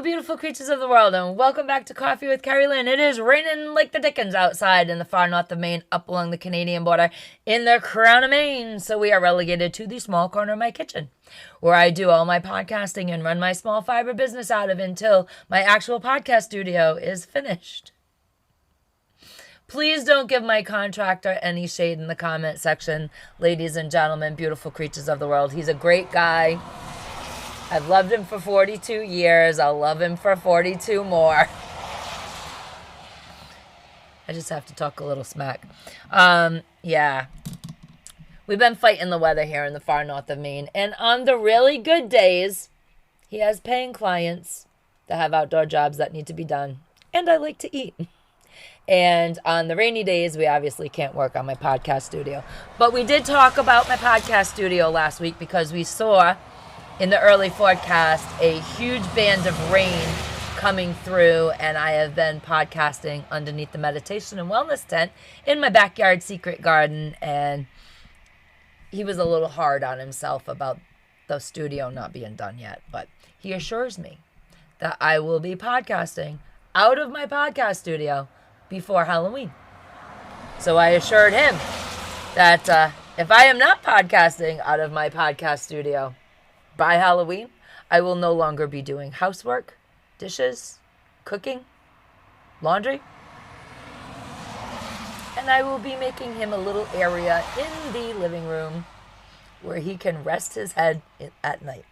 Hello, beautiful creatures of the world, and welcome back to Coffee with Kerri-Lynn. It is raining like the dickens outside in the far north of Maine, up along the Canadian border, in the crown of Maine. So we are relegated to the small corner of my kitchen, where I do all my podcasting and run my small fiber business out of until my actual podcast studio is finished. Please don't give my contractor any shade in the comment section, ladies and gentlemen, beautiful creatures of the world. He's a great guy. I've loved him for 42 years. I'll love him for 42 more. I just have to talk a little smack. Yeah. We've been fighting the weather here in the far north of Maine. And on the really good days, he has paying clients that have outdoor jobs that need to be done. And I like to eat. And on the rainy days, we obviously can't work on my podcast studio. But we did talk about my podcast studio last week because we saw in the early forecast a huge band of rain coming through, and I have been podcasting underneath the meditation and wellness tent in my backyard secret garden, and he was a little hard on himself about the studio not being done yet, but he assures me that I will be podcasting out of my podcast studio before Halloween. So I assured him that if I am not podcasting out of my podcast studio by Halloween, I will no longer be doing housework, dishes, cooking, laundry. And I will be making him a little area in the living room where he can rest his head at night.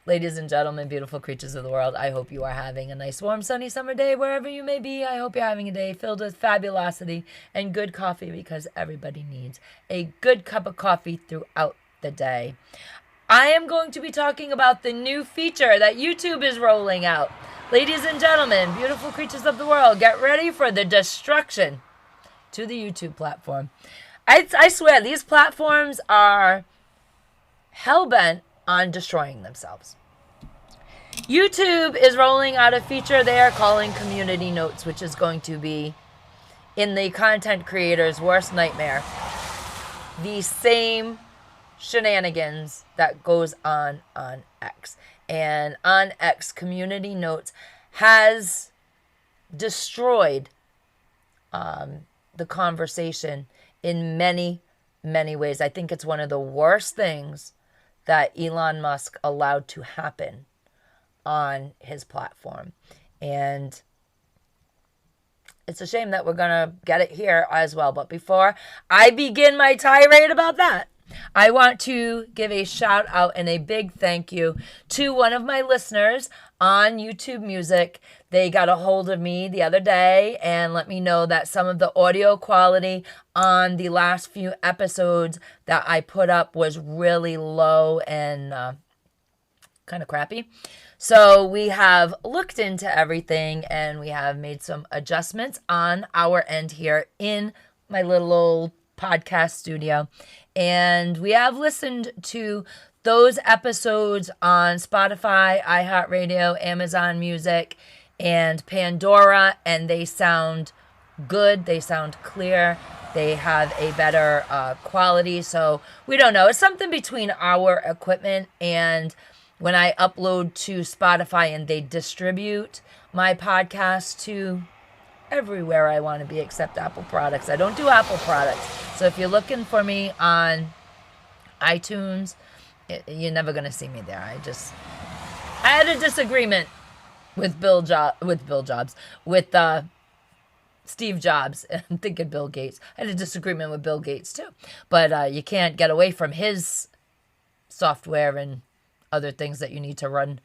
Ladies and gentlemen, beautiful creatures of the world, I hope you are having a nice, warm, sunny summer day wherever you may be. I hope you're having a day filled with fabulosity and good coffee, because everybody needs a good cup of coffee throughout the day. I am going to be talking about the new feature that YouTube is rolling out. Ladies and gentlemen, beautiful creatures of the world, get ready for the destruction to the YouTube platform. I swear, these platforms are hell-bent on destroying themselves. YouTube is rolling out a feature they are calling Community Notes, which is going to be, in the content creator's worst nightmare, the same shenanigans that goes on X. And on X, Community Notes has destroyed the conversation in many, many ways. I think it's one of the worst things that Elon Musk allowed to happen on his platform. And it's a shame that we're going to get it here as well. But before I begin my tirade about that, I want to give a shout out and a big thank you to one of my listeners on YouTube Music. They got a hold of me the other day and let me know that some of the audio quality on the last few episodes that I put up was really low and kind of crappy. So we have looked into everything and we have made some adjustments on our end here in my little old podcast studio. And we have listened to those episodes on Spotify, iHeartRadio, Amazon Music, and Pandora, and they sound good. They sound clear. They have a better quality. So we don't know. It's something between our equipment and when I upload to Spotify and they distribute my podcast to everywhere I want to be except Apple products. I don't do Apple products. So if you're looking for me on iTunes, you're never going to see me there. I had a disagreement with Steve Jobs. I'm thinking Bill Gates. I had a disagreement with Bill Gates too. But you can't get away from his software and other things that you need to run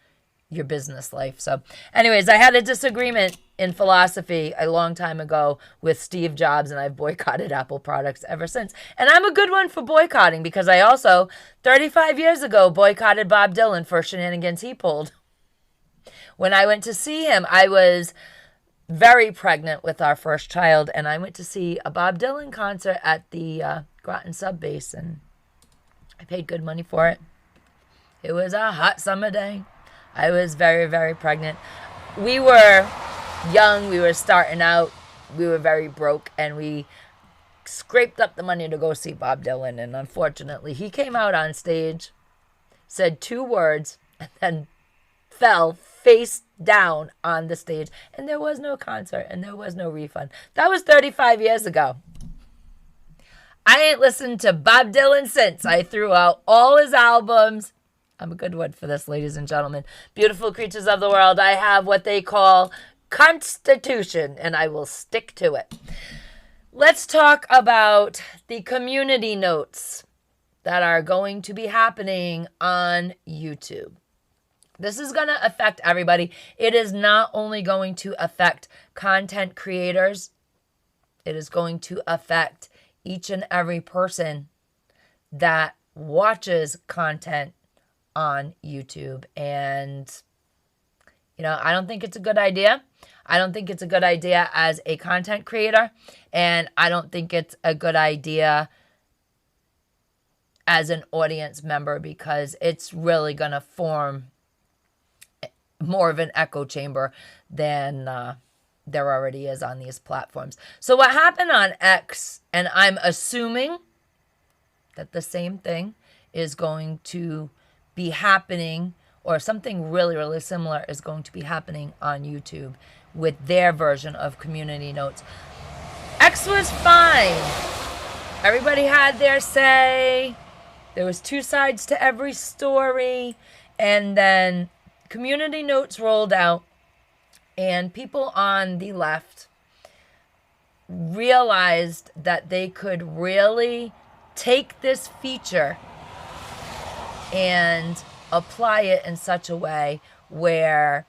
your business life. So anyways, I had a disagreement in philosophy a long time ago with Steve Jobs, and I've boycotted Apple products ever since. And I'm a good one for boycotting because I also, 35 years ago, boycotted Bob Dylan for shenanigans he pulled. When I went to see him, I was very pregnant with our first child, and I went to see a Bob Dylan concert at the Groton Sub Base, and I paid good money for it. It was a hot summer day. I was very, very pregnant. We were young. We were starting out. We were very broke, and we scraped up the money to go see Bob Dylan. And unfortunately, he came out on stage. said 2 words, and then fell face down on the stage. And there was no concert and there was no refund. That was 35 years ago. I ain't listened to Bob Dylan since. I threw out all his albums. I'm a good one for this, ladies and gentlemen. Beautiful creatures of the world. I have what they call Constitution, and I will stick to it. Let's talk about the community notes that are going to be happening on YouTube. This is going to affect everybody. It is not only going to affect content creators, it is going to affect each and every person that watches content on YouTube. And, I don't think it's a good idea. I don't think it's a good idea as a content creator. And I don't think it's a good idea as an audience member, because it's really going to form more of an echo chamber than there already is on these platforms. So what happened on X, and I'm assuming that the same thing is going to be happening, or something really, really similar is going to be happening on YouTube with their version of community notes. X was fine. Everybody had their say. There was 2 sides to every story. And then community notes rolled out, and people on the left realized that they could really take this feature and apply it in such a way where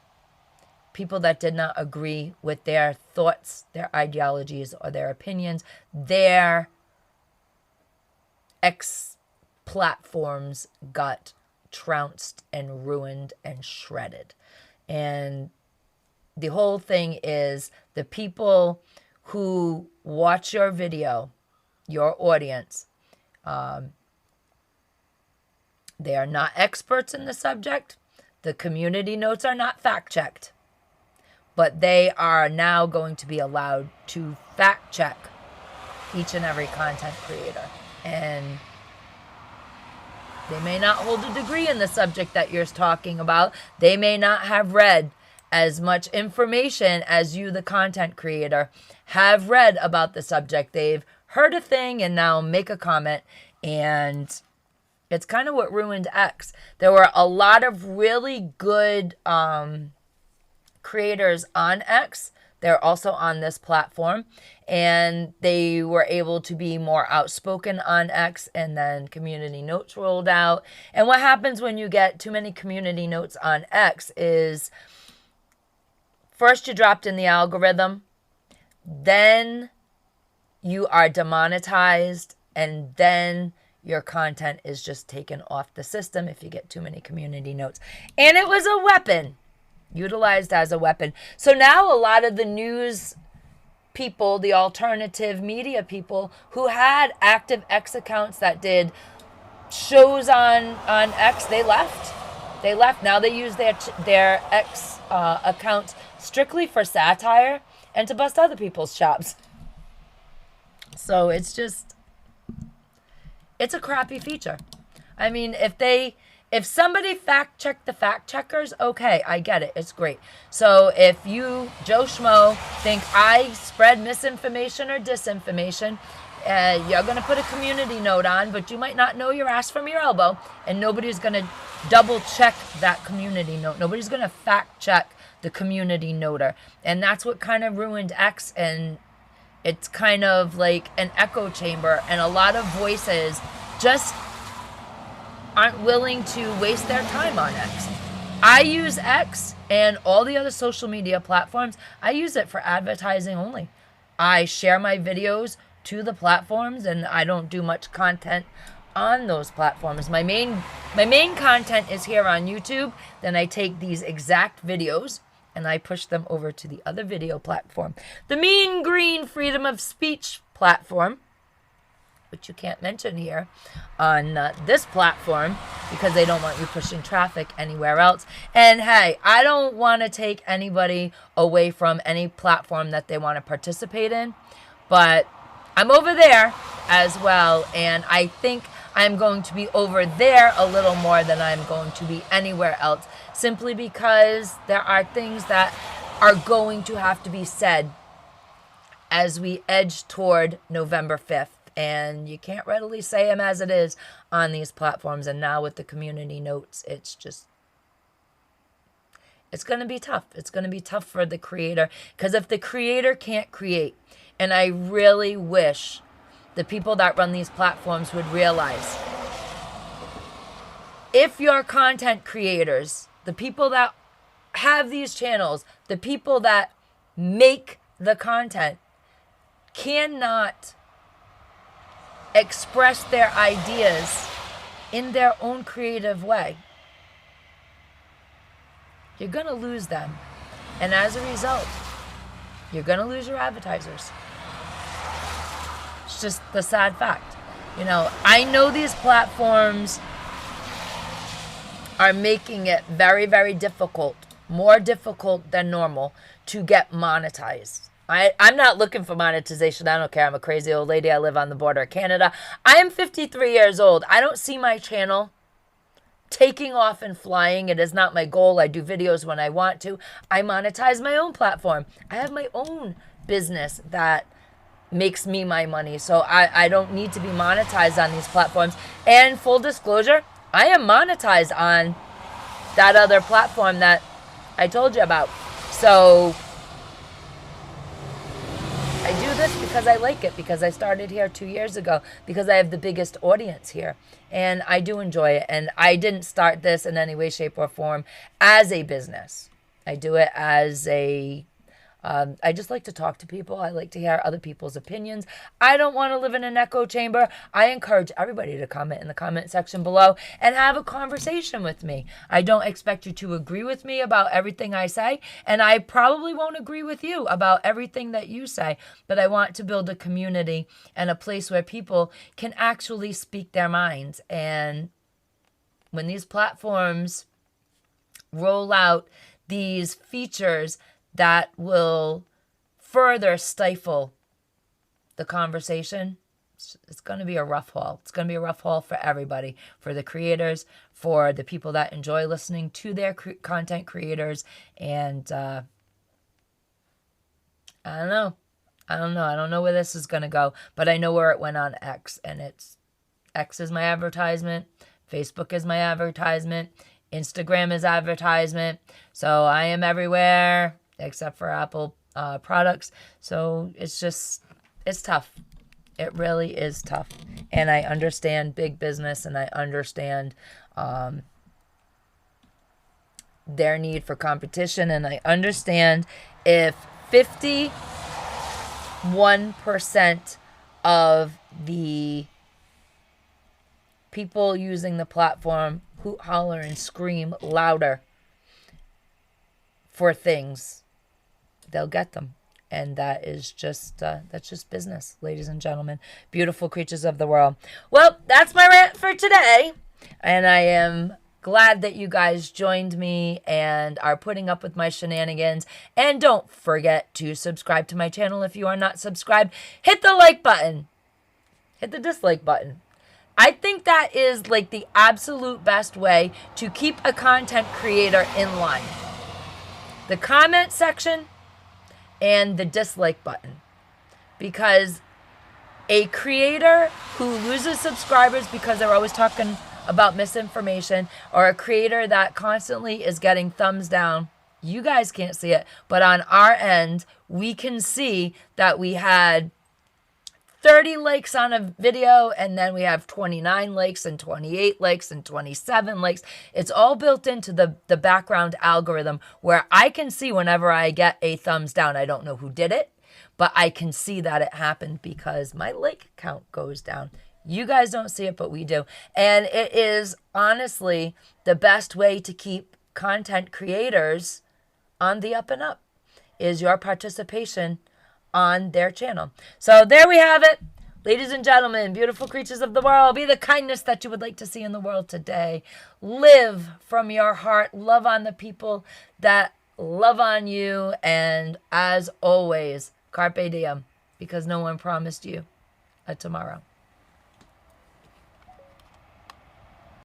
people that did not agree with their thoughts, their ideologies, or their opinions, their X platforms got trounced and ruined and shredded. And the whole thing is the people who watch your video, your audience, they are not experts in the subject. The community notes are not fact-checked. But they are now going to be allowed to fact-check each and every content creator. And they may not hold a degree in the subject that you're talking about. They may not have read as much information as you, the content creator, have read about the subject. They've heard a thing and now make a comment. And it's kind of what ruined X. There were a lot of really good creators on X. They're also on this platform. And they were able to be more outspoken on X, and then community notes rolled out. And what happens when you get too many community notes on X is, first, you're dropped in the algorithm. Then you are demonetized. And then your content is just taken off the system if you get too many community notes. And it was a weapon, utilized as a weapon. So now a lot of the news people, the alternative media people who had active X accounts that did shows on X, they left. They left. Now they use their X accounts strictly for satire and to bust other people's chops. So it's a crappy feature. I mean, if somebody fact check the fact checkers, okay, I get it. It's great. So if you, Joe Schmo, think I spread misinformation or disinformation, you're going to put a community note on, but you might not know your ass from your elbow, and nobody's going to double check that community note. Nobody's going to fact check the community noter. And that's what kind of ruined X, and it's kind of like an echo chamber, and a lot of voices just aren't willing to waste their time on X. I use X and all the other social media platforms. I use it for advertising only. I share my videos to the platforms, and I don't do much content on those platforms. My main content is here on YouTube. Then I take these exact videos and I push them over to the other video platform, the Mean Green Freedom of Speech platform, which you can't mention here on this platform because they don't want you pushing traffic anywhere else. And hey, I don't want to take anybody away from any platform that they want to participate in, but I'm over there as well, and I think I'm going to be over there a little more than I'm going to be anywhere else, simply because there are things that are going to have to be said as we edge toward November 5th. And you can't readily say them as it is on these platforms. And now with the community notes, it's going to be tough. It's going to be tough for the creator, because if the creator can't create, and I really wish the people that run these platforms would realize, if your content creators, the people that have these channels, the people that make the content, cannot express their ideas in their own creative way, you're going to lose them. And as a result, you're going to lose your advertisers. It's just the sad fact. I know these platforms are making it very, very difficult, more difficult than normal, to get monetized. I'm not looking for monetization. I don't care. I'm a crazy old lady. I live on the border of Canada. I am 53 years old. I don't see my channel taking off and flying. It is not my goal. I do videos when I want to. I monetize my own platform. I have my own business that makes me my money. So I don't need to be monetized on these platforms. And full disclosure, I am monetized on that other platform that I told you about. So I do this because I like it, because I started here 2 years ago, because I have the biggest audience here, and I do enjoy it. And I didn't start this in any way, shape, or form as a business. I do it as I just like to talk to people. I like to hear other people's opinions. I don't want to live in an echo chamber. I encourage everybody to comment in the comment section below and have a conversation with me. I don't expect you to agree with me about everything I say, and I probably won't agree with you about everything that you say, but I want to build a community and a place where people can actually speak their minds. And when these platforms roll out these features that will further stifle the conversation, it's going to be a rough haul. It's going to be a rough haul for everybody, for the creators, for the people that enjoy listening to their content creators. And I don't know. I don't know where this is going to go, but I know where it went on X, and X is my advertisement. Facebook is my advertisement. Instagram is advertisement. So I am everywhere except for Apple products. So it's tough. It really is tough. And I understand big business, and I understand their need for competition. And I understand if 51% of the people using the platform hoot, holler, and scream louder for things, they'll get them. And that's just business, ladies and gentlemen, beautiful creatures of the world. Well, that's my rant for today, and I am glad that you guys joined me and are putting up with my shenanigans. And don't forget to subscribe to my channel if you are not subscribed. Hit the like button. Hit the dislike button. I think that is like the absolute best way to keep a content creator in line. The comment section and the dislike button. Because a creator who loses subscribers because they're always talking about misinformation, or a creator that constantly is getting thumbs down, you guys can't see it, but on our end, we can see that we had 30 likes on a video, and then we have 29 likes and 28 likes and 27 likes. It's all built into the background algorithm, where I can see whenever I get a thumbs down. I don't know who did it, but I can see that it happened because my like count goes down. You guys don't see it, but we do. And it is honestly the best way to keep content creators on the up and up, is your participation on their channel. So there we have it. Ladies and gentlemen, beautiful creatures of the world, be the kindness that you would like to see in the world today. Live from your heart. Love on the people that love on you. And as always, Carpe Diem, because no one promised you a tomorrow.